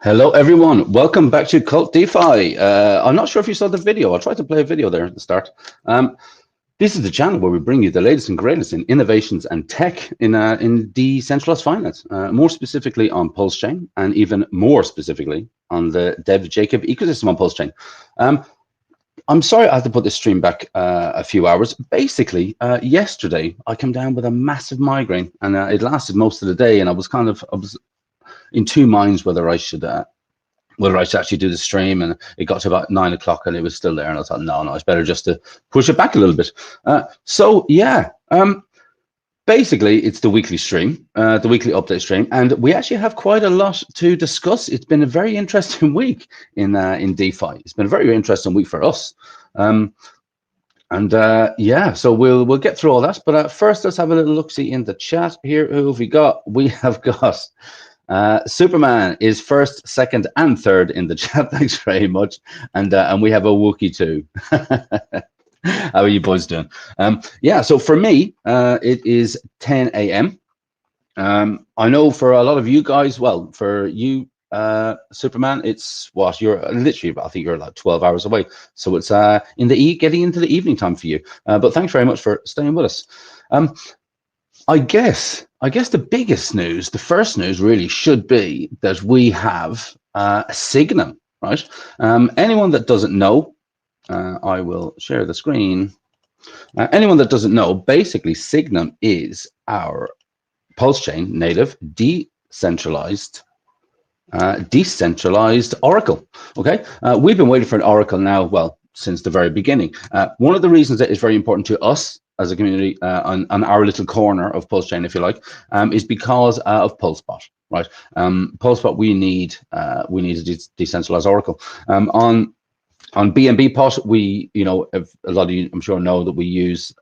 Hello, everyone. Welcome back to KvltDeFi. I'm not sure if you saw the video. I'll try to play a video there at the start. This is the channel where we bring you the latest and greatest in innovations and tech in decentralized finance, more specifically on Pulse Chain, and even more specifically on the DevJacob ecosystem on Pulse Chain. I'm sorry I had to put this stream back a few hours. Basically, yesterday I came down with a massive migraine, and it lasted most of the day, and I was in two minds whether I should actually do the stream, and it got to about 9 o'clock and it was still there, and I thought, no, it's better just to push it back a little bit. Basically it's the weekly stream, the weekly update stream, and we actually have quite a lot to discuss. It's been a very interesting week in DeFi. It's been a very interesting week for us. So we'll get through all that, but first let's have a little look-see in the chat here. Who have we got? We have got Superman is first, second, and third in the chat. Thanks very much. And we have a Wookiee too. How are you boys doing? So for me, it is 10 a.m. I know for a lot of you guys, well, for you, Superman, it's what you're literally, I think you're like 12 hours away. So it's getting into the evening time for you. But thanks very much for staying with us. I guess the biggest news, the first news really should be that we have Signum, right? Anyone that doesn't know, I will share the screen. Anyone that doesn't know, basically Signum is our Pulse Chain native decentralized Oracle. Okay, we've been waiting for an Oracle now, well, since the very beginning. One of the reasons that is very important to us as a community on our little corner of Pulse Chain, if you like, is because of PulseBot, right? PulseBot, we need a decentralized Oracle. On BNB Pot, a lot of you, I'm sure, know that we use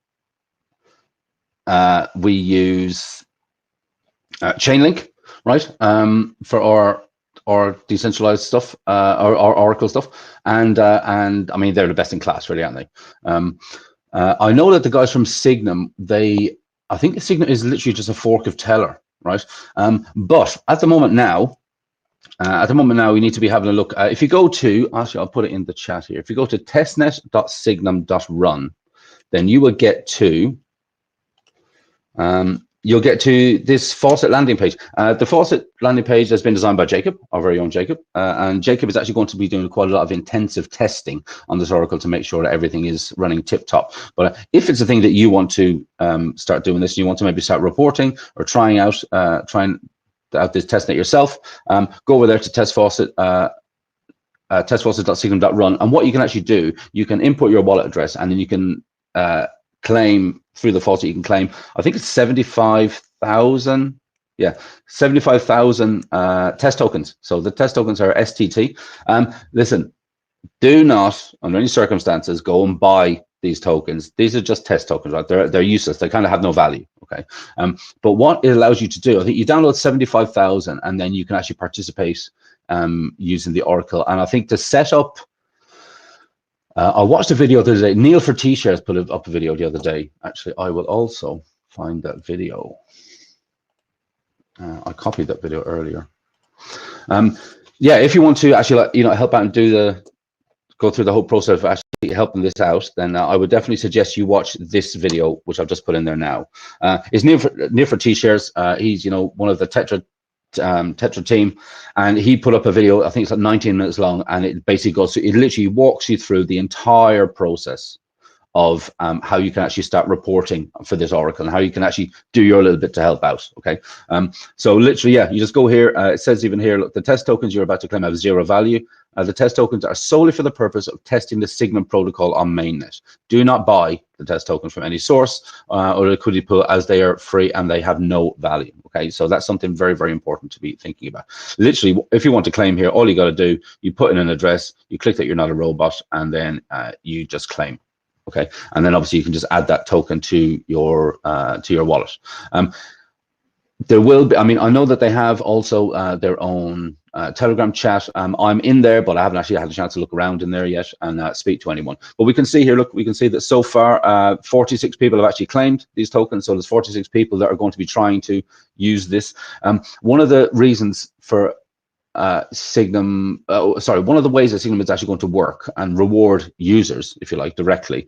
Chainlink, right? For our decentralized stuff, our Oracle stuff, and I mean, they're the best in class, really, aren't they? I know that the guys from Signum, I think Signum is literally just a fork of Teller, right? But at the moment now, we need to be having a look. If you go to, actually, I'll put it in the chat here. If you go to testnet.signum.run, then you will get to this faucet landing page. The faucet landing page has been designed by Jacob, our very own Jacob, and Jacob is actually going to be doing quite a lot of intensive testing on this Oracle to make sure that everything is running tip-top. But if it's a thing that you want to start doing this, and you want to maybe start reporting or trying out this testnet yourself, go over there to testfaucet.signum.run, and what you can actually do, you can input your wallet address, and then you can claim through the faucet. You can claim, I think it's 75,000 test tokens. So the test tokens are STT. Listen, do not under any circumstances go and buy these tokens. These are just test tokens, right? They're useless. They kind of have no value. Okay. But what it allows you to do, I think you download 75,000 and then you can actually participate using the Oracle. And I think to set up, I watched a video the other day. Neil for T-Shares put up a video the other day. Actually, I will also find that video. I copied that video earlier. If you want to actually, help out and go through the whole process of actually helping this out, then I would definitely suggest you watch this video, which I've just put in there now. It's Neil for T-Shares. He's one of the Tetra team, and he put up a video, I think it's like 19 minutes long, and it basically it literally walks you through the entire process of how you can actually start reporting for this Oracle and how you can actually do your little bit to help out. Okay, so literally, you just go here. It says even here, look, the test tokens you're about to claim have zero value. The test tokens are solely for the purpose of testing the Signum protocol on mainnet. Do not buy the test tokens from any source or liquidity pool, as they are free and they have no value. Okay, so that's something very, very important to be thinking about. Literally, if you want to claim here, all you got to do, you put in an address, you click that you're not a robot, and then you just claim. Okay, and then obviously you can just add that token to your wallet. There will be, I know that they have also their own Telegram chat. I'm in there, but I haven't actually had a chance to look around in there yet and speak to anyone. But we can see here, look, we can see that so far 46 people have actually claimed these tokens. So there's 46 people that are going to be trying to use this. One of the reasons for Signum, one of the ways that Signum is actually going to work and reward users, if you like, directly,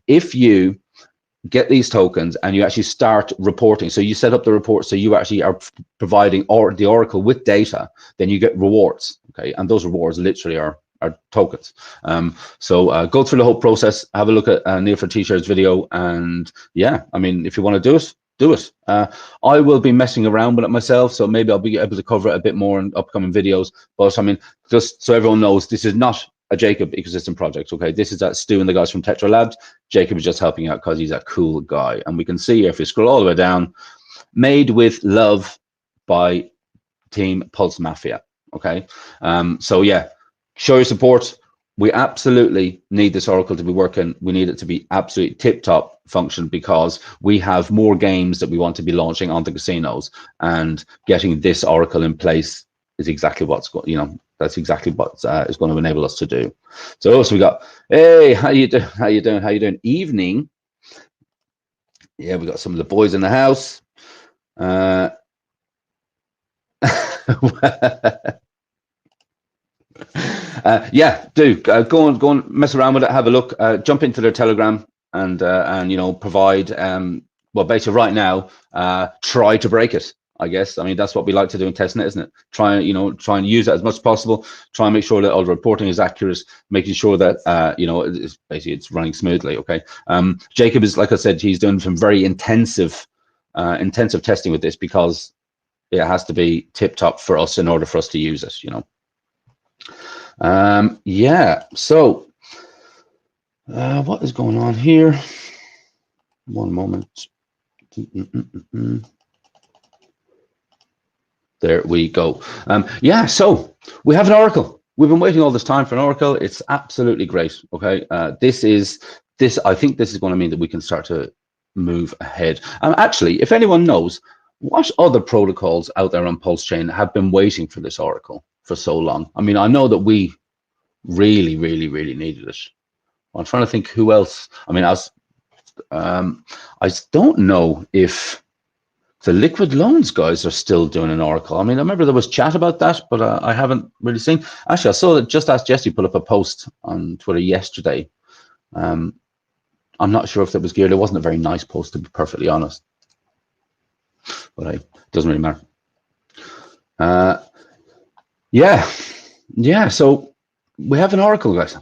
if you get these tokens and you actually start reporting. So you set up the report, so you actually are providing the Oracle with data, then you get rewards, okay? And those rewards literally are tokens. So go through the whole process, have a look at Neil for T-shirts video, and yeah, I mean, if you want to do it, do it. I will be messing around with it myself, so maybe I'll be able to cover it a bit more in upcoming videos. But I mean, just so everyone knows, this is not a Jacob ecosystem project, okay? This is that Stu and the guys from Tetra Labs. Jacob is just helping out because he's a cool guy. And we can see if you scroll all the way down, made with love by Team Pulse Mafia, okay? So yeah, show your support. We absolutely need this Oracle to be working. We need it to be absolutely tip-top function, because we have more games that we want to be launching on the casinos, and getting this Oracle in place is exactly what's going, that's exactly what is going to enable us to do. So we got, hey, how you doing? How you doing? How you doing? Evening. Yeah, we got some of the boys in the house. Yeah, do go and mess around with it, have a look, jump into their Telegram, and provide well, basically right now, try to break it, I guess. I mean, that's what we like to do in testnet, isn't it? Try and use it as much as possible. Try and make sure that all the reporting is accurate, making sure that it's running smoothly. Okay. Jacob is, like I said, he's doing some very intensive testing with this, because it has to be tip top for us in order for us to use it. Yeah. So what is going on here? One moment. There we go. Yeah, so we have an Oracle. We've been waiting all this time for an Oracle. It's absolutely great. Okay, I think this is going to mean that we can start to move ahead. Actually, if anyone knows what other protocols out there on Pulse Chain have been waiting for this Oracle for so long. I mean, I know that we really needed it. I'm trying to think who else. I mean, I don't know if the liquid loans guys are still doing an Oracle. I mean, I remember there was chat about that, but I haven't really seen. Actually, I saw that Just Ask Jesse put up a post on Twitter yesterday. I'm not sure if that was geared. It wasn't a very nice post, to be perfectly honest. But it doesn't really matter. Yeah. So we have an Oracle, guys.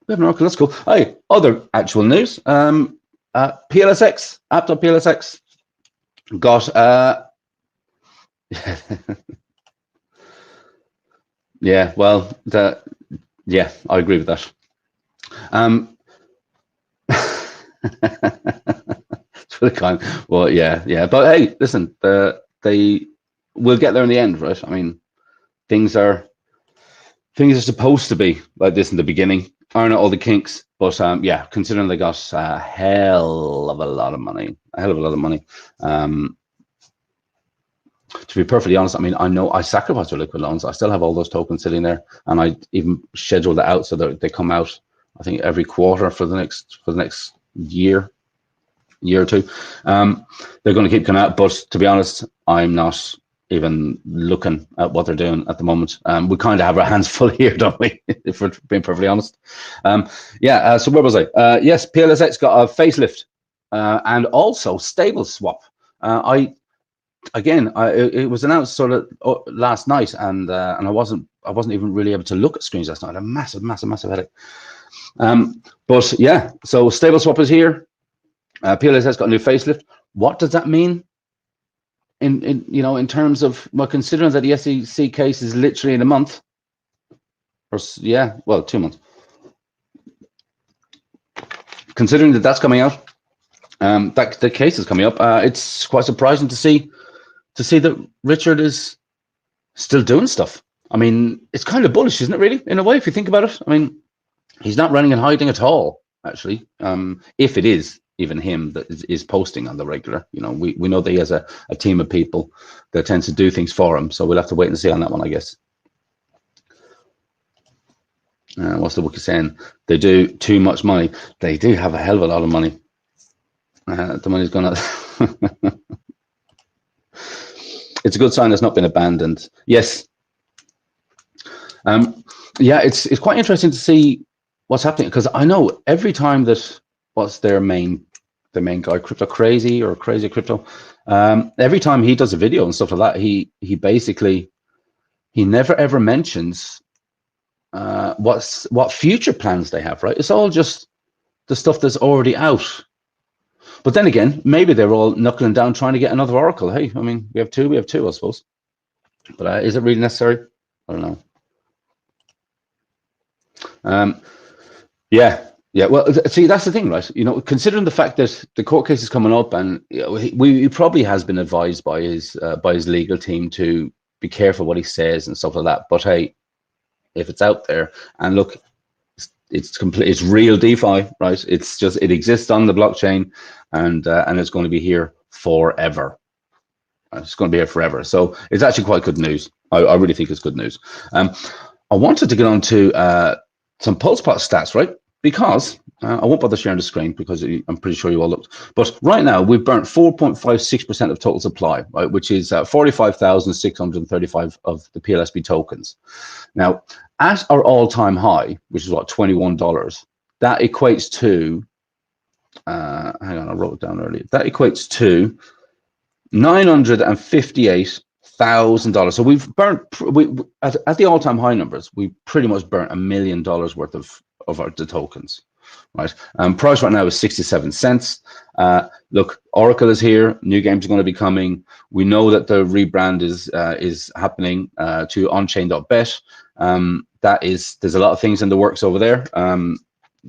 We have an Oracle. That's cool. Hey, other actual news. PLSX, app.plsx got yeah, well, yeah, I agree with that. Well, yeah, but hey, listen, they will get there in the end, right? I mean, things are supposed to be like this in the beginning. Iron out all the kinks, but yeah, considering they got a hell of a lot of money, to be perfectly honest, I mean, I know I sacrificed their liquid loans. I still have all those tokens sitting there, and I even scheduled it out so that they come out, I think, every quarter for the next year or two. They're going to keep coming out, but to be honest, I'm not even looking at what they're doing at the moment. We kind of have our hands full here, don't we? If we're being perfectly honest. Yeah. So where was I? Yes, PLSX got a facelift and also stable swap. It was announced sort of last night, and I wasn't even really able to look at screens last night. I had a massive headache. But yeah, so stable swap is here. PLSX got a new facelift. What does that mean? In terms of, well, considering that the SEC case is literally in a month, or 2 months. Considering that that's coming out, that the case is coming up, it's quite surprising to see that Richard is still doing stuff. I mean, it's kind of bullish, isn't it? Really, in a way, if you think about it. I mean, he's not running and hiding at all, actually. If it is even him that is posting on the regular, we know that he has a team of people that tends to do things for him, so we'll have to wait and see on that one, I guess. What's the wiki saying? They do too much money. They do have a hell of a lot of money. The money's gone out. It's a good sign it's not been abandoned. Yes. Yeah, it's quite interesting to see what's happening, because I know every time that what's their main guy, Crypto Crazy or Crazy Crypto, every time he does a video and stuff like that, he basically never ever mentions what future plans they have, right? It's all just the stuff that's already out. But then again, maybe they're all knuckling down trying to get another Oracle. Hey, I mean, we have two, I suppose. But is it really necessary? I don't know. Yeah. Well, see, that's the thing, right? You know, considering the fact that the court case is coming up, and you know, he probably has been advised by his legal team to be careful what he says and stuff like that. But hey, if it's out there, and look, it's real DeFi, right? It's just, it exists on the blockchain, and it's going to be here forever. It's going to be here forever. So it's actually quite good news. I really think it's good news. I wanted to get on to some PulsePlot stats, right? Because I won't bother sharing the screen because I'm pretty sure you all looked. But right now we've burnt 4.56% of total supply, right? Which is 45,635 of the PLSP tokens. Now, at our all-time high, which is what, $21, that equates to, hang on, I wrote it down earlier. That equates to $958,000. So we've burnt, at the all-time high numbers, we pretty much burnt $1 million worth of the tokens, right? Price right now is 67 cents. Look, Oracle is here. New games are going to be coming. We know that the rebrand is happening to onchain.bet. There's a lot of things in the works over there.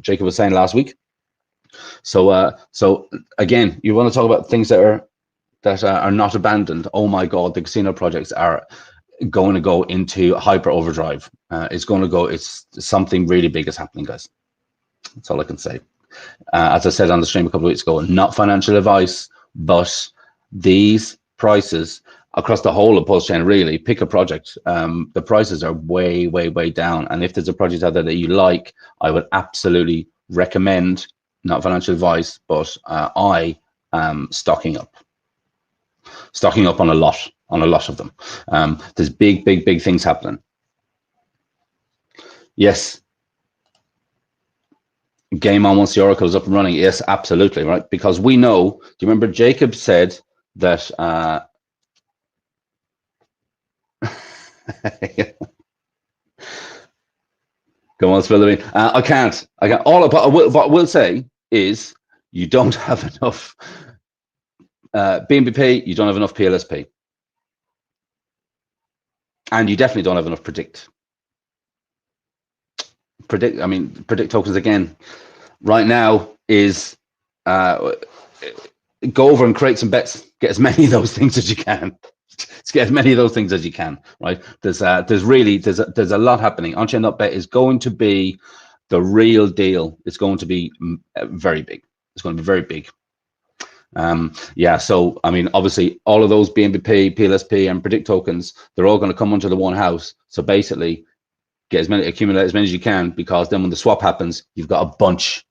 Jacob was saying last week. So again, you want to talk about things that are not abandoned. Oh my God, the casino projects are going to go into hyper overdrive. It's something really big is happening, guys. That's all I can say. As I said on the stream a couple of weeks ago, not financial advice, but these prices across the whole of Pulse Chain, really, pick a project. The prices are way, way, way down. And if there's a project out there that you like, I would absolutely recommend, not financial advice, but I am stocking up on a lot of them. There's big things happening. Yes. Game on once the Oracle is up and running. Yes, absolutely, right? Because we know, do you remember Jacob said that go on, spill me. I can't. What I will say is you don't have enough BNB, you don't have enough PLSP. And you definitely don't have enough predict. I mean, predict tokens again right now is go over and create some bets, get as many of those things as you can. Get as many of those things as you can, right? There's a lot happening. Onchain.bet is going to be the real deal. It's going to be very big. It's going to be very big. Yeah, so I mean, obviously all of those BNB, PLSP and predict tokens, they're all going to come onto the one house. So basically accumulate as many as you can, because then when the swap happens, you've got a bunch.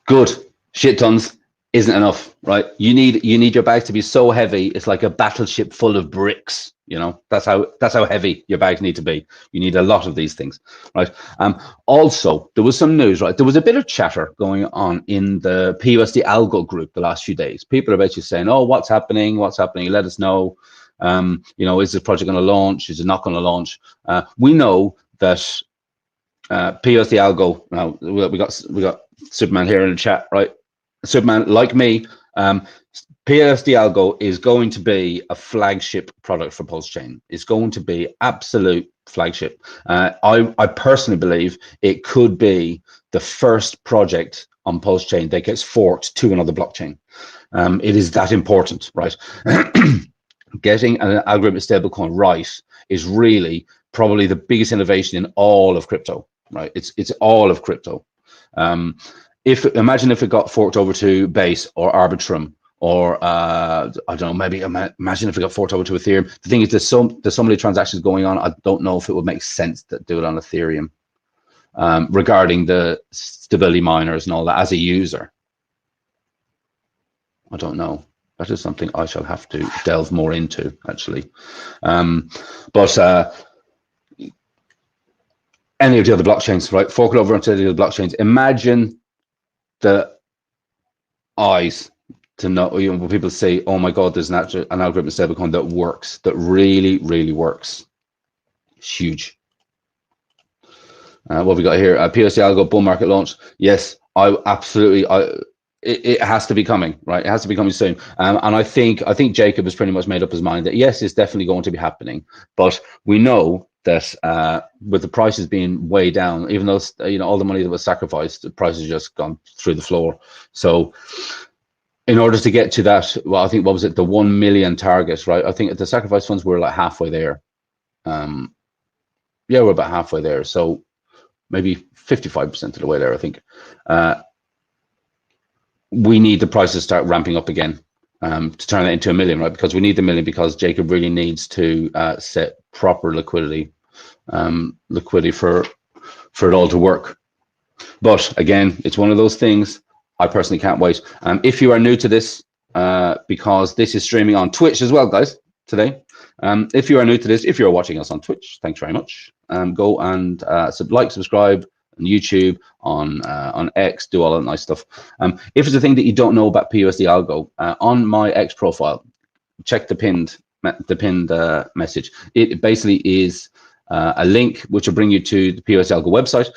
Good. Shit tons isn't enough, right? You need your bags to be so heavy, it's like a battleship full of bricks. You know, that's how heavy your bags need to be. You need a lot of these things, right? Also, there was some news, right? There was a bit of chatter going on in the PUSDxALGO group the last few days. People are basically saying, "Oh, what's happening? Let us know. You know, is the project going to launch? Is it not going to launch?" We know that PUSDxALGO. Now we got Superman here in the chat, right? Superman, like me. PUSDxALGO is going to be a flagship product for Pulse Chain. It's going to be absolute flagship. I personally believe it could be the first project on Pulse Chain that gets forked to another blockchain. It is that important, right? Getting an algorithmic stablecoin right is really probably the biggest innovation in all of crypto, right? It's all of crypto. Imagine if it got forked over to Base or Arbitrum, or I don't know, maybe imagine if it got forked over to Ethereum. The thing is, there's so many transactions going on. I don't know if it would make sense to do it on Ethereum, regarding the stability miners and all that as a user. I don't know. That is something I shall have to delve more into, actually. But any of the other blockchains, right? Fork it over onto the other blockchains. Imagine the eyes to know, you know, when people say, "Oh my God, there's an algorithmic stablecoin that works, that really, really works." It's huge. What have we got here? PUSDxALGO bull market launch. Yes, I absolutely. It has to be coming, right? It has to be coming soon. And I think Jacob has pretty much made up his mind that yes, it's definitely going to be happening. But we know that with the prices being way down, even though, you know, all the money that was sacrificed, the price has just gone through the floor. So in order to get to that, well, I think, what was it, the 1 million target, right? I think the sacrifice funds were like halfway there. Yeah, we're about halfway there. So maybe 55% of the way there, I think. We need the price to start ramping up again to turn that into 1 million, right? Because we need the 1 million, because Jacob really needs to set proper liquidity for it all to work. But again, it's one of those things. I personally can't wait. If you are new to this, because this is streaming on Twitch as well, guys, today. If you are new to this, if you're watching us on Twitch, thanks very much. Go and like, subscribe on YouTube, on X, do all that nice stuff. If it's a thing that you don't know about PUSDxALGO, on my X profile, check the pinned message. It basically is a link which will bring you to the PUSDxALGO website,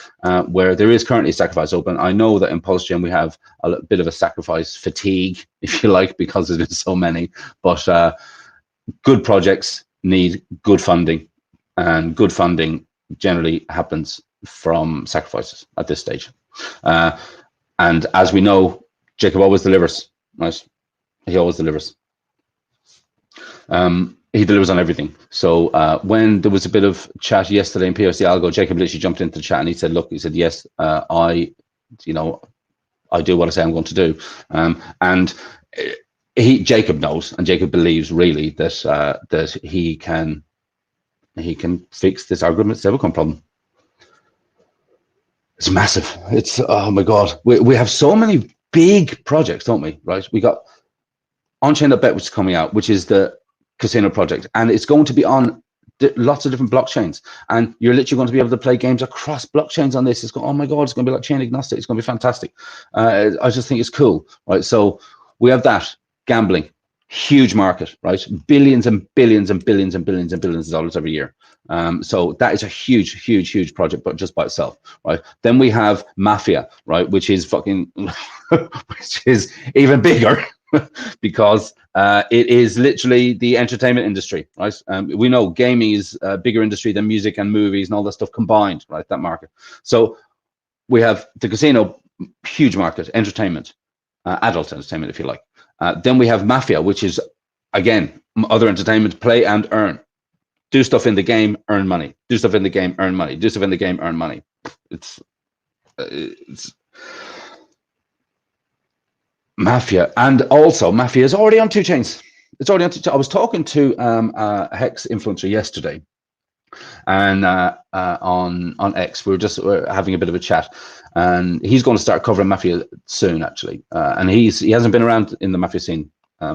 where there is currently a sacrifice open. I know that in PulseChain we have a bit of a sacrifice fatigue, if you like, because there's so many. But good projects need good funding, and good funding generally happens from sacrifices at this stage. And as we know, Jacob always delivers, right? He always delivers. He delivers on everything. So when there was a bit of chat yesterday in PUSDxALGO, Jacob literally jumped into the chat and he said, look, he said, yes, I do what I say I'm going to do. And Jacob knows, and Jacob believes really that he can fix this algorithmic stablecoin problem. It's massive. It's, oh my God, we have so many big projects, don't we? Right? We got on-chain.bet, which is coming out, which is the casino project, and it's going to be on lots of different blockchains, and you're literally going to be able to play games across blockchains on this. It's going, oh my God, it's going to be like chain agnostic. It's going to be fantastic. I just think it's cool, right? So we have that. Gambling, huge market, right? Billions and billions and billions and billions and billions of dollars every year. So that is a huge, huge, huge project, but just by itself, right? Then we have Mafia, right? Which is fucking, which is even bigger because it is literally the entertainment industry, right? We know gaming is a bigger industry than music and movies and all that stuff combined, right? That market. So we have the casino, huge market, entertainment, adult entertainment, if you like. Then we have Mafia, which is, again, other entertainment, play and earn. Do stuff in the game, earn money. Do stuff in the game, earn money. Do stuff in the game, earn money. It's Mafia. And also, Mafia is already on 2 chains. It's already on 2 chains. I was talking to a Hex influencer yesterday, and on X, we were having a bit of a chat, and he's going to start covering Mafia soon, actually. And he hasn't been around in the Mafia scene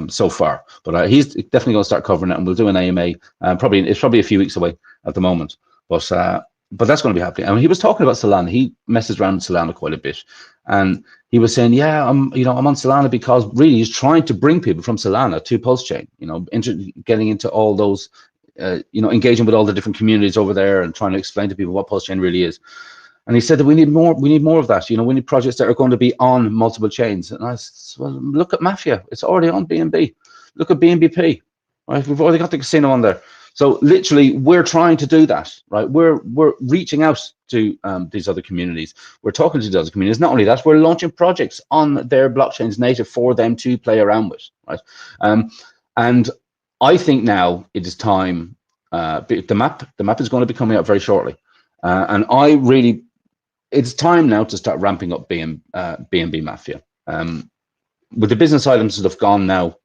so far, but he's definitely going to start covering it, and we'll do an AMA. It's probably a few weeks away at the moment, but that's going to be happening. And he was talking about Solana. He messes around with Solana quite a bit, and he was saying, yeah, I'm on Solana because really he's trying to bring people from Solana to PulseChain, getting into all those, engaging with all the different communities over there and trying to explain to people what PulseChain really is. And he said that we need more of that. We need projects that are going to be on multiple chains. And I said, well, look at Mafia. It's already on BNB. Look at BNBP, right? We've already got the casino on there. So literally, we're trying to do that, right? We're reaching out to these other communities. We're talking to these other communities. Not only that, we're launching projects on their blockchains native for them to play around with, right? And I think now it is time. The map is going to be coming out very shortly, and it's time now to start ramping up BNB Mafia. With the business items that have gone now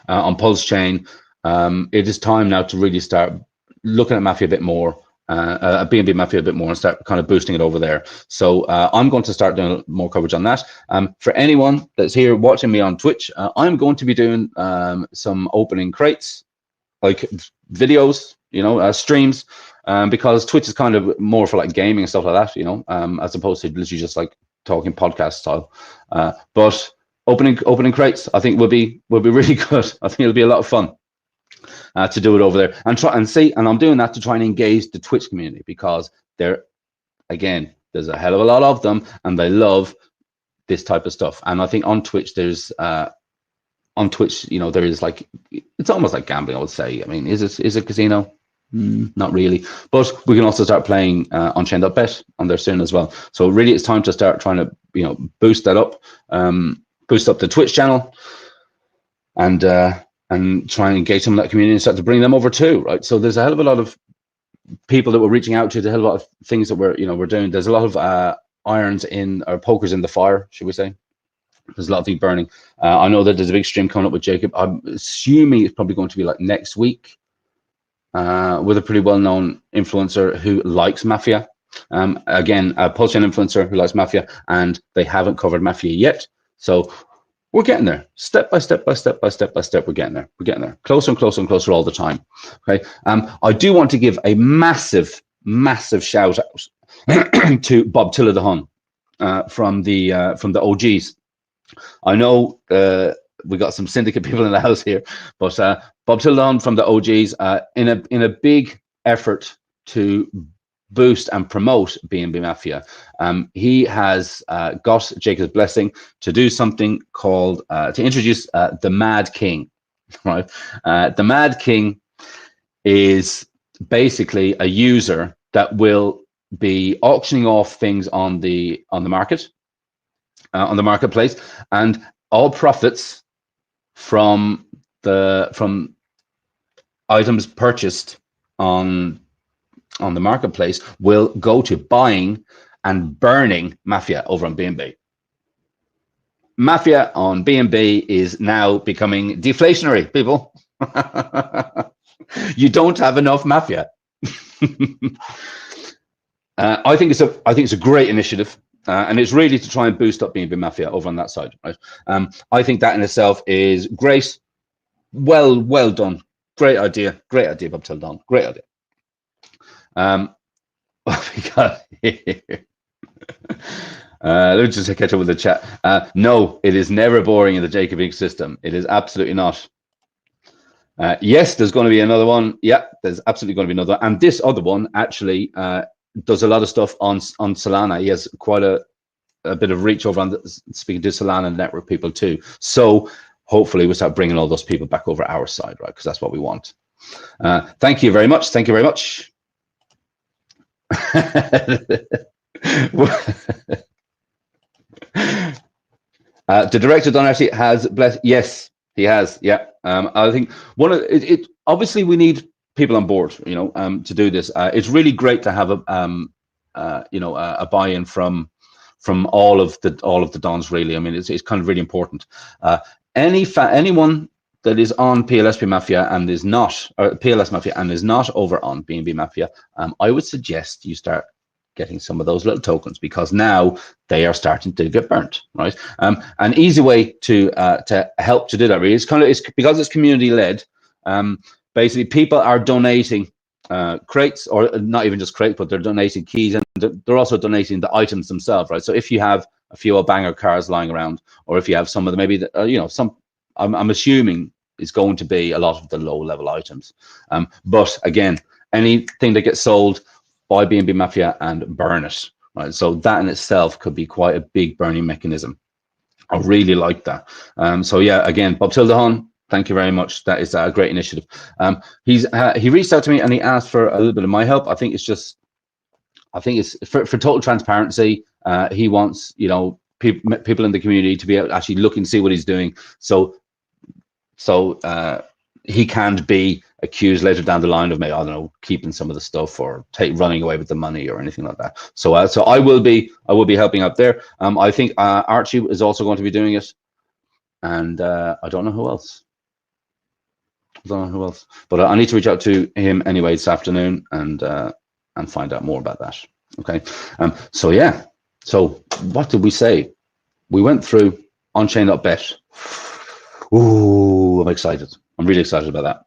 on PulseChain, it is time now to really start looking at Mafia a bit more BNB Mafia a bit more and start kind of boosting it over there. So I'm going to start doing more coverage on that. For anyone that's here watching me on Twitch, I'm going to be doing some opening crates, like videos, you know, streams, because Twitch is kind of more for like gaming and stuff like that, you know, as opposed to literally just like talking podcast style. But opening crates, I think will be really good. I think it'll be a lot of fun to do it over there and try and see. And I'm doing that to try and engage the Twitch community, because there's a hell of a lot of them and they love this type of stuff. And I think on Twitch you know, there is like, it's almost like gambling, I would say. I mean, is it casino? Not really, but we can also start playing on-chain.bet on there soon as well. So really it's time to start trying to, you know, boost that up, boost up the Twitch channel, and try and engage some of that community and start to bring them over too, right? So there's a hell of a lot of people that we're reaching out to, a hell of a lot of things that we're doing. There's a lot of irons in, or pokers in the fire, should we say. There's a lot of things burning. I know that there's a big stream coming up with Jacob. I'm assuming it's probably going to be like next week, with a pretty well-known influencer who likes Mafia. Again, a post-chain influencer who likes Mafia, and they haven't covered Mafia yet. So we're getting there, step by step by step by step by step. We're getting there. We're getting there, closer and closer and closer all the time. Okay. I do want to give a massive shout out to Bob Tiller the Hun from the OGs. I know we got some syndicate people in the house here, but Bob Tiller the Hun from the OGs, in a big effort to boost and promote BNB Mafia, he has got Jacob's blessing to do something called to introduce the Mad King. Right, the Mad King is basically a user that will be auctioning off things on the market, on the marketplace, and all profits from items purchased on the marketplace will go to buying and burning Mafia over on BNB. Mafia on BNB is now becoming deflationary, people. You don't have enough Mafia. I think it's a great initiative, and it's really to try and boost up BNB Mafia over on that side. Right? I think that in itself is great. Well done. Great idea, Bob Tildon. Great idea. What we got here? Let me just catch up with the chat. No, it is never boring in the Jacob ecosystem. It is absolutely not. Yes, there's going to be another one. Yeah, there's absolutely going to be another. And this other one actually does a lot of stuff on Solana. He has quite a bit of reach over on speaking to Solana network people too. So hopefully we'll start bringing all those people back over our side, right? Because that's what we want. Thank you very much. Thank you very much. The director Don actually has blessed. Yes, he has. Yeah. I think one of it. Obviously, we need people on board, you know, to do this. It's really great to have a buy-in from all of the Dons. Really, I mean, it's kind of really important. Anyone that is on PLSP Mafia and is not, or PLS Mafia and is not over on BNB Mafia, I would suggest you start getting some of those little tokens, because now they are starting to get burnt, right? An easy way to help to do that really is because it's community led. Basically, people are donating crates, or not even just crates, but they're donating keys, and they're also donating the items themselves, right? So if you have a few old banger cars lying around, or if you have some of the maybe some, I'm assuming it's going to be a lot of the low level items. But again, anything that gets sold, buy BNB Mafia and burn it, right? So that in itself could be quite a big burning mechanism. I really like that. So yeah, again, Bob Tildahan, thank you very much. That is a great initiative. He reached out to me and he asked for a little bit of my help. I think it's for total transparency. He wants, people in the community to be able to actually look and see what he's doing. So he can't be accused later down the line of maybe, I don't know, keeping some of the stuff or running away with the money or anything like that. So I will be helping out there. I think Archie is also going to be doing it, and I don't know who else. But I need to reach out to him anyway this afternoon and and find out more about that. Okay. So yeah. So what did we say? We went through on-chain.bet. Ooh, I'm excited. I'm really excited about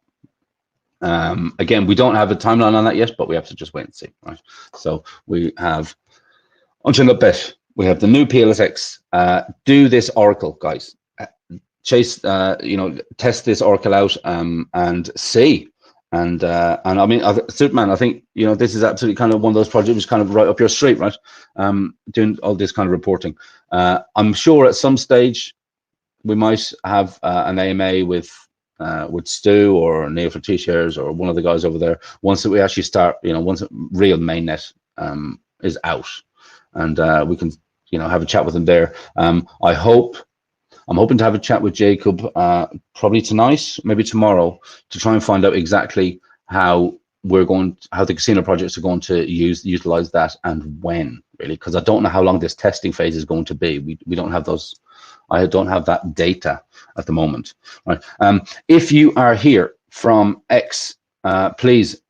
that. Again, we don't have a timeline on that yet, but we have to just wait and see. Right. So we have on-chain.bet. We have the new PLSX. Do this Oracle, guys. Chase, test this Oracle out and see. And I mean, Superman, I think, this is absolutely kind of one of those projects which is kind of right up your street, right? Doing all this kind of reporting. I'm sure at some stage we might have an AMA with Stu or Neil for T-shares or one of the guys over there once we actually start, once real mainnet is out, and we can, have a chat with them there. I'm hoping to have a chat with Jacob probably tonight, maybe tomorrow, to try and find out exactly how the casino projects are going to utilize that and when, really, because I don't know how long this testing phase is going to be. We don't have those. I don't have that data at the moment. Right. If you are here from X, please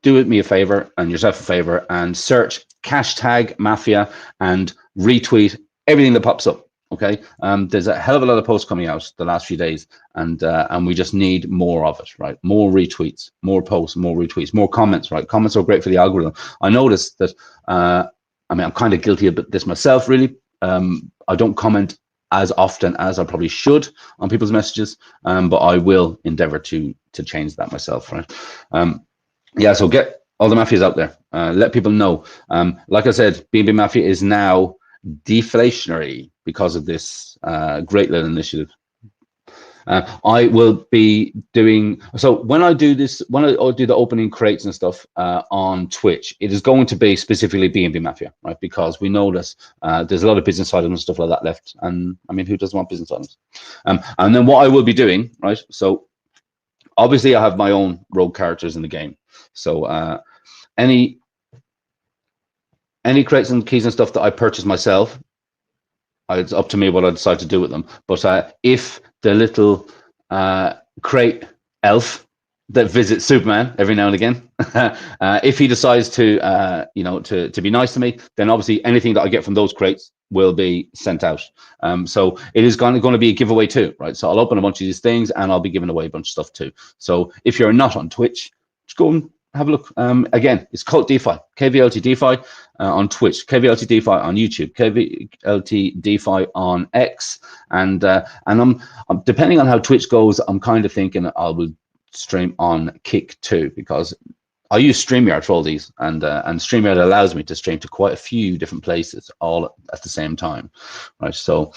do me a favor and yourself a favor and search hashtag Mafia and retweet everything that pops up. Okay, there's a hell of a lot of posts coming out the last few days, and we just need more of it, right? More retweets, more posts, more retweets, more comments, right? Comments are great for the algorithm. I noticed that, I'm kind of guilty of this myself, really. I don't comment as often as I probably should on people's messages, but I will endeavor to change that myself, right? Yeah, so get all the mafias out there. Let people know. Like I said, BNB Mafia is now deflationary because of this great little initiative. I will be doing, so when I do this, when I do the opening crates and stuff on Twitch, it is going to be specifically BNB Mafia, right? Because we know that there's a lot of business items and stuff like that left. And I mean, who doesn't want business items? And then what I will be doing, right? So obviously I have my own rogue characters in the game. So any crates and keys and stuff that I purchase myself, it's up to me what I decide to do with them. But if the little crate elf that visits Superman every now and again, if he decides to, to be nice to me, then obviously anything that I get from those crates will be sent out. So it is going to be a giveaway too, right? So I'll open a bunch of these things and I'll be giving away a bunch of stuff too. So if you're not on Twitch, just go and have a look. Again, it's KvltDeFi, KvltDeFi on Twitch, KvltDeFi on YouTube, KvltDeFi on X, and I'm depending on how Twitch goes, I'm kind of thinking I will stream on Kick too, because I use StreamYard for all these, and StreamYard allows me to stream to quite a few different places all at the same time, right? So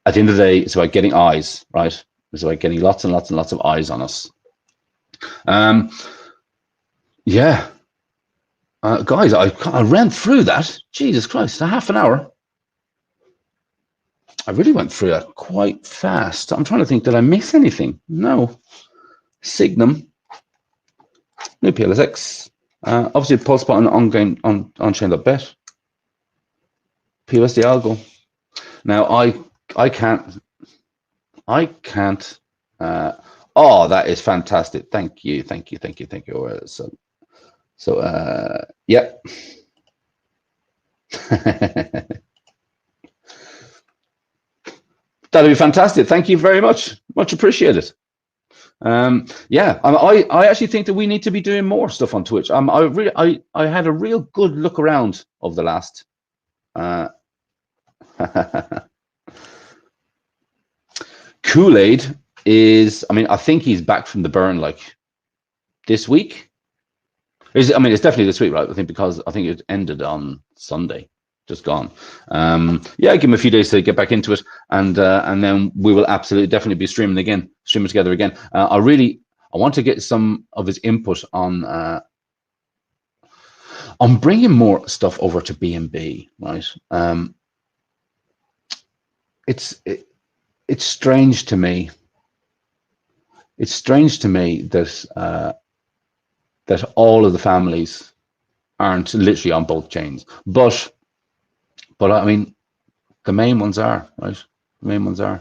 at the end of the day, it's about getting eyes, right? It's about getting lots and lots and lots of eyes on us. Yeah, guys, I ran through that. Jesus Christ, a half an hour. I really went through that quite fast. I'm trying to think, did I miss anything? No. Signum, new PLSX. Obviously, pulse button on chain.bet. PUSDxALGO. Now I can't. Oh, that is fantastic. Thank you. So yeah. That'll be fantastic. Thank you very much. Much appreciated. Yeah, I actually think that we need to be doing more stuff on Twitch. I had a real good look around of the last. Kool-Aid is, I think he's back from the burn like this week. It's definitely this week, right? I think because I think it ended on Sunday, just gone. Yeah, give him a few days to get back into it, and then we will absolutely definitely be streaming together again. I want to get some of his input on bringing more stuff over to BNB, right? It's strange to me. It's strange to me that that all of the families aren't literally on both chains, but I mean, the main ones are, right? The main ones are.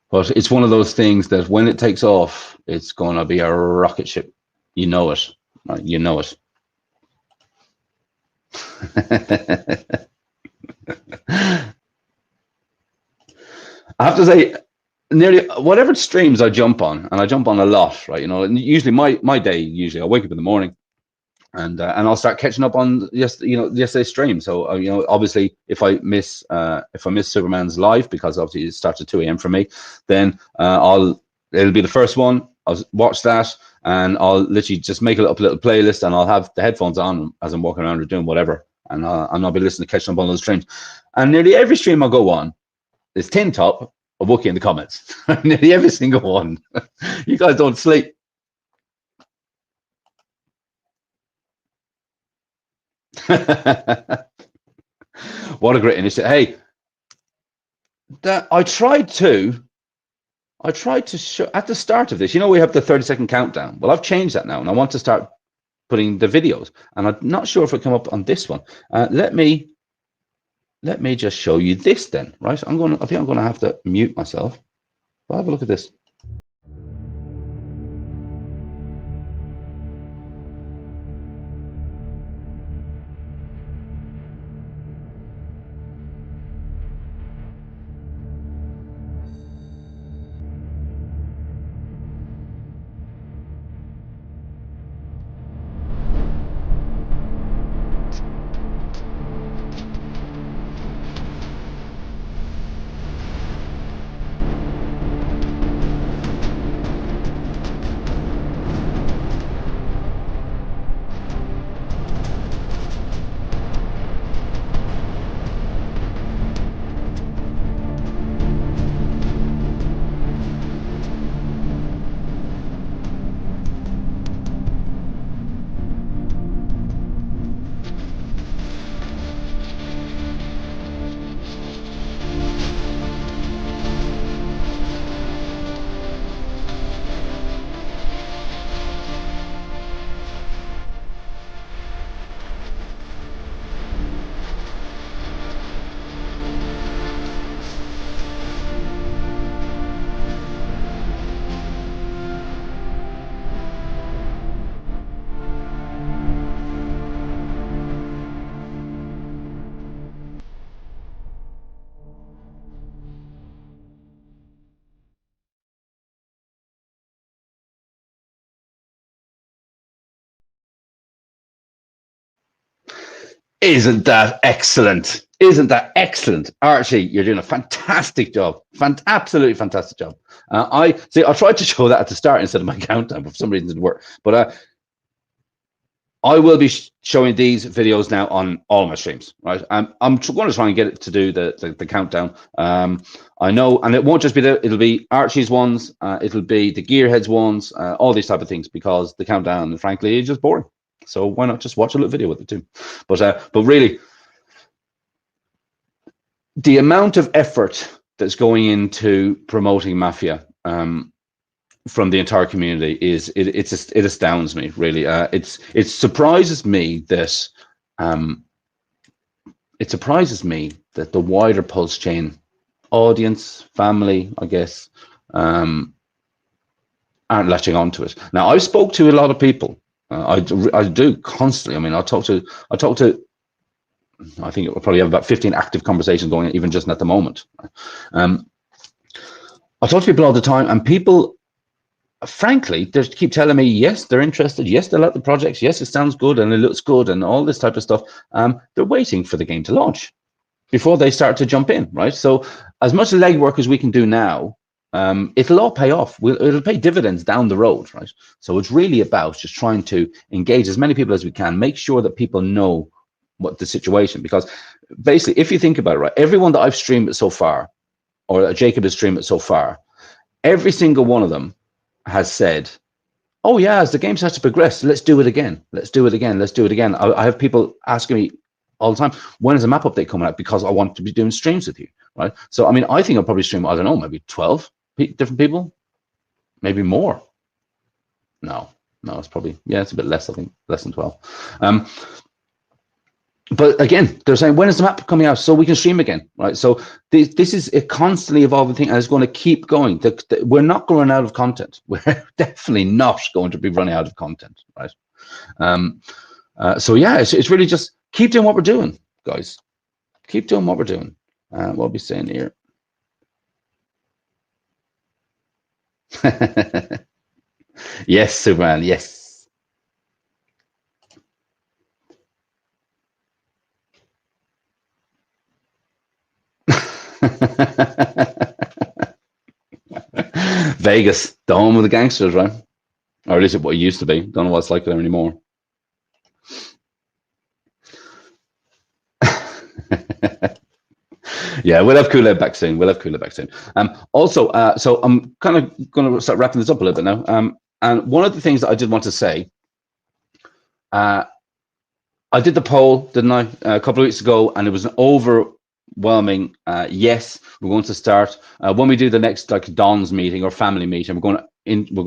But it's one of those things that when it takes off, it's going to be a rocket ship. You know it, right? You know it. I have to say, nearly whatever streams I jump on, and I jump on a lot, right? You know, and usually my day, usually I wake up in the morning, and I'll start catching up on yesterday's stream. So you know, obviously, if I miss Superman's live, because obviously it starts at 2 a.m. for me, then it'll be the first one. I'll watch that, and I'll literally just make a little playlist, and I'll have the headphones on as I'm walking around or doing whatever, and I'll be listening to catching up on those streams. And nearly every stream I'll go on, there's 10 top of Wookie in the comments. Nearly every single one. You guys don't sleep. What a great initiative. Hey, I tried to show at the start of this, you know, we have the 30-second countdown. Well, I've changed that now, and I want to start putting the videos, and I'm not sure if it come up on this one. Let me just show you this then, right? I think I'm gonna have to mute myself. I'll have a look at this. Isn't that excellent? Isn't that excellent? Archie, you're doing a fantastic job. Absolutely fantastic job. I tried to show that at the start instead of my countdown, but for some reason it didn't work. But I will be showing these videos now on all my streams, right? I'm going to try and get it to do the countdown. I know, and it won't just be it'll be Archie's ones, it'll be the Gearheads ones, all these type of things, because the countdown, frankly, is just boring. So why not just watch a little video with it too? But really, the amount of effort that's going into promoting Mafia from the entire community it astounds me, really. It surprises me that the wider Pulse Chain audience, family, I guess, aren't latching onto it. Now, I've spoke to a lot of people. I do constantly. I mean, I talk to. I think it will probably have about 15 active conversations going on, even just at the moment. I talk to people all the time, and people, frankly, they keep telling me, yes, they're interested. Yes, they like the projects. Yes, it sounds good and it looks good and all this type of stuff. They're waiting for the game to launch before they start to jump in, right? So as much legwork as we can do now, it'll all pay off. It'll pay dividends down the road, right? So it's really about just trying to engage as many people as we can, make sure that people know what the situation, because basically, if you think about it, right, everyone that I've streamed it so far, or that Jacob has streamed it so far, every single one of them has said, oh yeah, as the game starts to progress, let's do it again. Let's do it again. Let's do it again. I have people asking me all the time, when is a map update coming out? Because I want to be doing streams with you, right? So, I mean, I think I'll probably stream, I don't know, maybe 12 different people, maybe more. No, it's probably, yeah, it's a bit less, I think, less than 12. But again, they're saying, when is the map coming out so we can stream again, right? So this is a constantly evolving thing, and it's going to keep going. We're not going to run out of content. We're definitely not going to be running out of content, right? So yeah, it's really just keep doing what we're doing, guys. Keep doing what we're doing. What are we saying here? Yes, Superman, yes. Vegas, the home of the gangsters, right? Or at least what it used to be. Don't know what it's like there anymore. Yeah, we'll have Kool-Aid back soon. We'll have Kool-Aid back soon. Also, so I'm kind of going to start wrapping this up a little bit now. And one of the things that I did want to say, I did the poll, didn't I, a couple of weeks ago, and it was an overwhelming yes. We're going to start when we do the next like Don's meeting or family meeting. We're going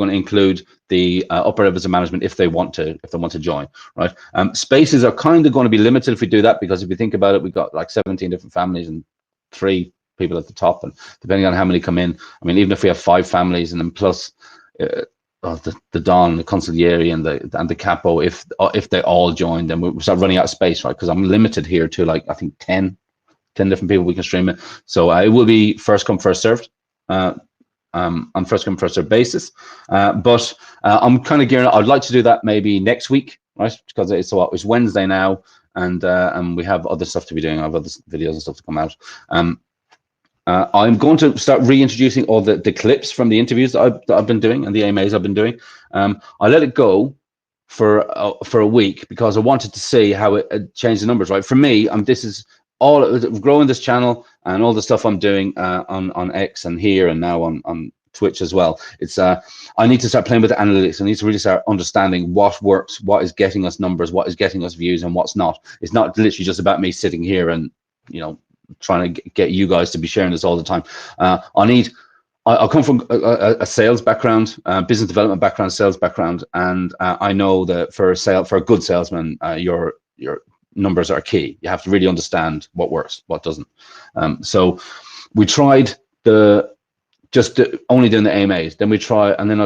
to include the upper levels of management if they want to join, right? Spaces are kind of going to be limited if we do that, because if you think about it, we've got like 17 different families and 3 people at the top, and depending on how many come in, I mean, even if we have 5 families and then plus the Don, the consigliere, and the capo, if they all join, then we'll start running out of space, right? Because I'm limited here to like I think 10 different people we can stream it. So it will be first come first served. On first come first served basis, but I'm kind of gearing up. I'd like to do that maybe next week, right? Because it's Wednesday now, and we have other stuff to be doing. I have other videos and stuff to come out. I'm going to start reintroducing all the clips from the interviews that I've been doing and the AMAs I've been doing. I let it go for a week because I wanted to see how it changed the numbers, right? For me, this is all growing this channel and all the stuff I'm doing on X and here and now on Twitch as well. It's I need to start playing with the analytics. I need to really start understanding what works, what is getting us numbers, what is getting us views, and what's not. It's not literally just about me sitting here and trying to get you guys to be sharing this all the time. I come from a sales background, business development background, sales background, and I know that for a good salesman, your numbers are key. You have to really understand what works, what doesn't. So we tried only doing the AMAs. Then I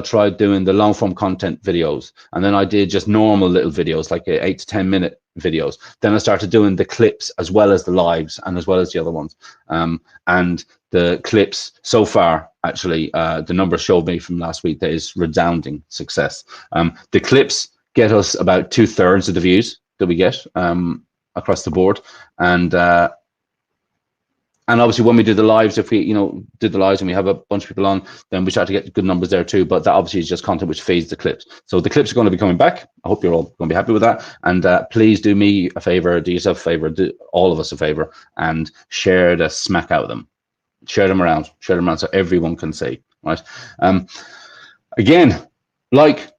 tried doing the long form content videos, and then I did just normal little videos, like 8 to 10 minute videos. Then I started doing the clips as well as the lives and as well as the other ones. And the clips so far, actually, the numbers showed me from last week that is resounding success. The clips get us about 2/3 of the views that we get across the board, and obviously when we do the lives, if we did the lives and we have a bunch of people on, then we start to get good numbers there too. But that obviously is just content which feeds the clips. So the clips are going to be coming back. I hope you're all going to be happy with that. And please do me a favor, do yourself a favor, do all of us a favor, and share the smack out of them. Share them around so everyone can see, right? Again, like,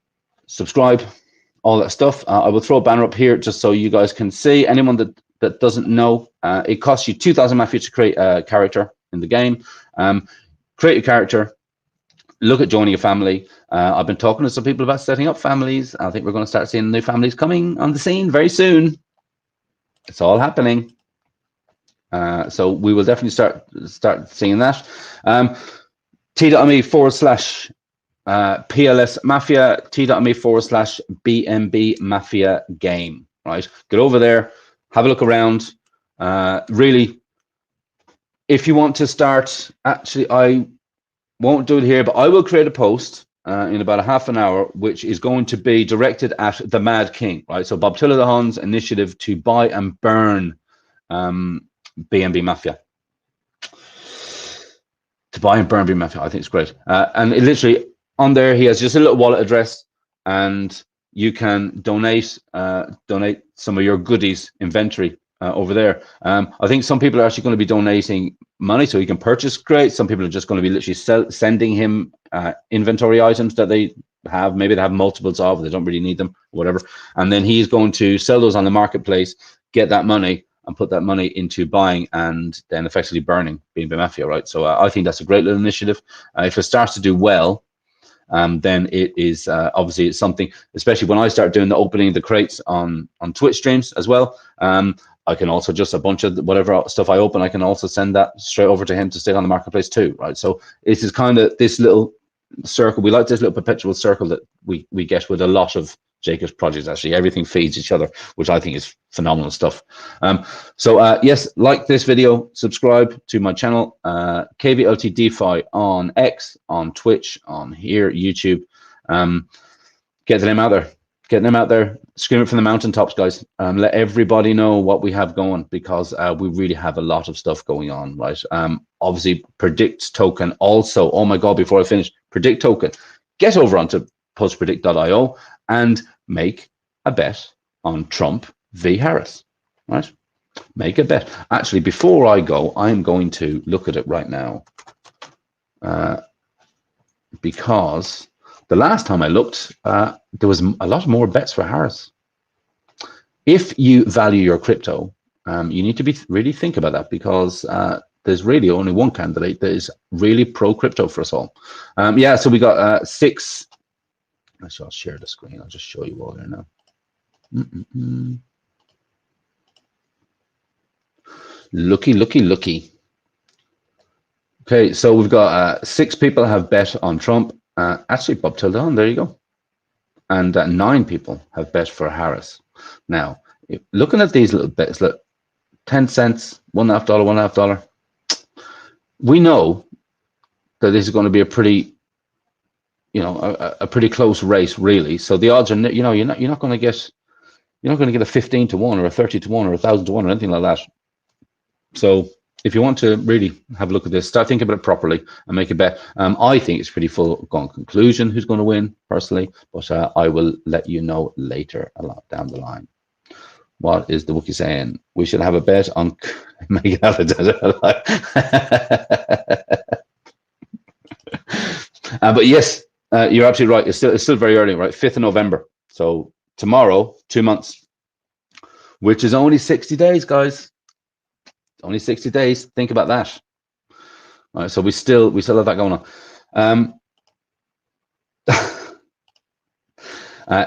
subscribe, all that stuff. I will throw a banner up here just so you guys can see. Anyone that doesn't know, it costs you 2,000 Mafia to create a character in the game. Create a character, look at joining a family. I've been talking to some people about setting up families. I think we're going to start seeing new families coming on the scene very soon. It's all happening. So we will definitely start seeing that. T.me/PLS Mafia, T.me/BNB Mafia game, right? Get over there, have a look around. Really, if you want to start, actually, I won't do it here, but I will create a post in about a half an hour, which is going to be directed at the Mad King, right? So Bob Tiller the Hun's initiative to buy and burn BNB Mafia. To buy and burn BNB Mafia, I think it's great. And it literally, on there, he has just a little wallet address, and you can donate some of your goodies inventory over there. I think some people are actually going to be donating money so he can purchase crates. Some people are just going to be literally sending him inventory items that they have. Maybe they have multiples of, they don't really need them, whatever. And then he's going to sell those on the marketplace, get that money, and put that money into buying and then effectively burning BNB Mafia, right? So I think that's a great little initiative. If it starts to do well, then it is obviously it's something, especially when I start doing the opening of the crates on Twitch streams as well. I can also just a bunch of whatever stuff I open, I can also send that straight over to him to stick on the marketplace too, right? So it is kind of this little circle. We like this little perpetual circle that we get with a lot of Jacob's projects. Actually, everything feeds each other, which I think is phenomenal stuff. Yes, like this video, subscribe to my channel, KvltDeFi on X, on Twitch, on here, YouTube. Get the name out there. Get them out there, scream it from the mountaintops, guys. Let everybody know what we have going, because we really have a lot of stuff going on, right? Obviously, Predict token also. Oh my God, before I finish, Predict token. Get over onto postpredict.io and make a bet on Trump v. Harris, right? Make a bet. Actually, before I go, I'm going to look at it right now, because the last time I looked, there was a lot more bets for Harris. If you value your crypto, you need to really think about that, because there's really only one candidate that is really pro-crypto for us all. Yeah, so we got 6. Actually, I'll share the screen. I'll just show you all there now. Looky. Okay, so we've got 6 people have bet on Trump. Actually, Bob Tildon, there you go. And 9 people have bet for Harris. Now, looking at these little bets, look, 10 cents, $1.5, $1.5. We know that this is going to be a pretty, a pretty close race, really. So the odds are, you're not going to get a 15 to 1 or a 30 to 1 or 1,000 to 1 or anything like that. So if you want to really have a look at this, start thinking about it properly and make a bet. I think it's pretty foregone conclusion who's going to win, personally, but I will let you know later, a lot down the line. What is the Wookiee saying? We should have a bet on make it out of but yes, you're absolutely right. It's still very early, right? 5th of November. So tomorrow, 2 months, which is only 60 days, guys. Only 60 days. Think about that. All right, so we still have that going on.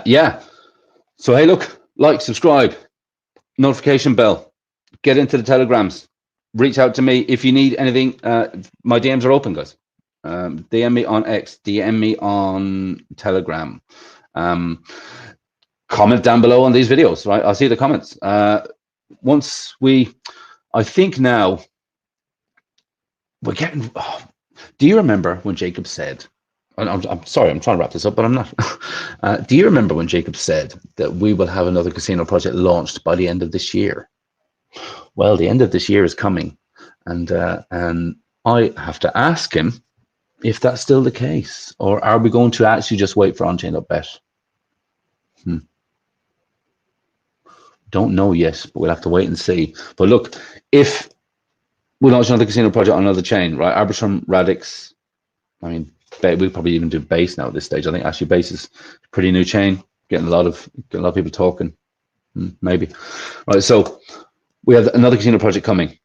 Yeah. So hey, look, like, subscribe, notification bell, get into the telegrams, reach out to me if you need anything. My DMs are open, guys. DM me on X, DM me on Telegram. Comment down below on these videos, right? I'll see the comments. I think now we're getting. Oh, do you remember when Jacob said? I'm sorry, I'm trying to wrap this up, but I'm not. Do you remember when Jacob said that we will have another casino project launched by the end of this year? Well, the end of this year is coming, and I have to ask him if that's still the case, or are we going to actually just wait for on-chain.bet? Don't know yet, but we'll have to wait and see. But look, if we launch another casino project on another chain, right? Arbitrum, Radix, I mean, we'll probably even do Base now at this stage. I think actually Base is a pretty new chain, getting a lot of people talking. Maybe. Right, so we have another casino project coming.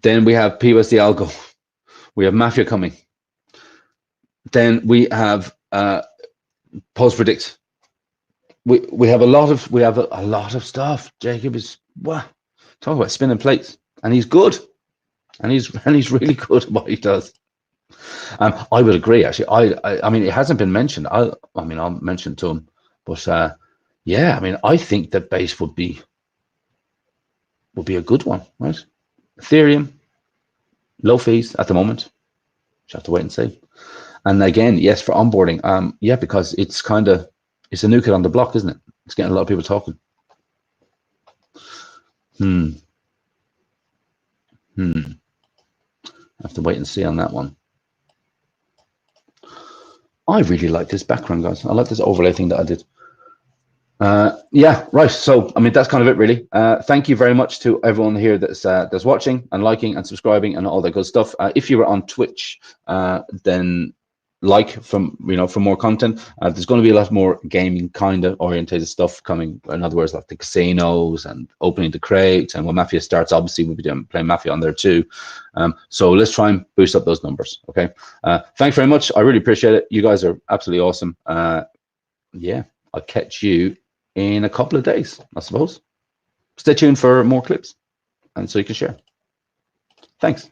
Then we have PUSDxALGO. We have Mafia coming. Then we have PostPredict. We have a lot of stuff. Jacob is talk about spinning plates, and he's good, and he's really good at what he does. I would agree, actually. I mean, it hasn't been mentioned. I'll mention it to him, but yeah, I mean, I think that Base would be a good one, right? Ethereum, low fees at the moment. Just have to wait and see. And again, yes, for onboarding, yeah, because it's a new kid on the block, isn't it? It's getting a lot of people talking. I have to wait and see on that one. I really like this background, guys. I like this overlay thing that I did. Yeah, right. So, I mean, that's kind of it, really. Thank you very much to everyone here that's watching and liking and subscribing and all that good stuff. If you were on Twitch, then for more content. There's going to be a lot more gaming kind of orientated stuff coming. In other words, like the casinos and opening the crates, and when Mafia starts, obviously we'll be playing Mafia on there too. So let's try and boost up those numbers. Okay. Thanks very much. I really appreciate it. You guys are absolutely awesome. Yeah, I'll catch you in a couple of days, I suppose. Stay tuned for more clips, and so you can share. Thanks.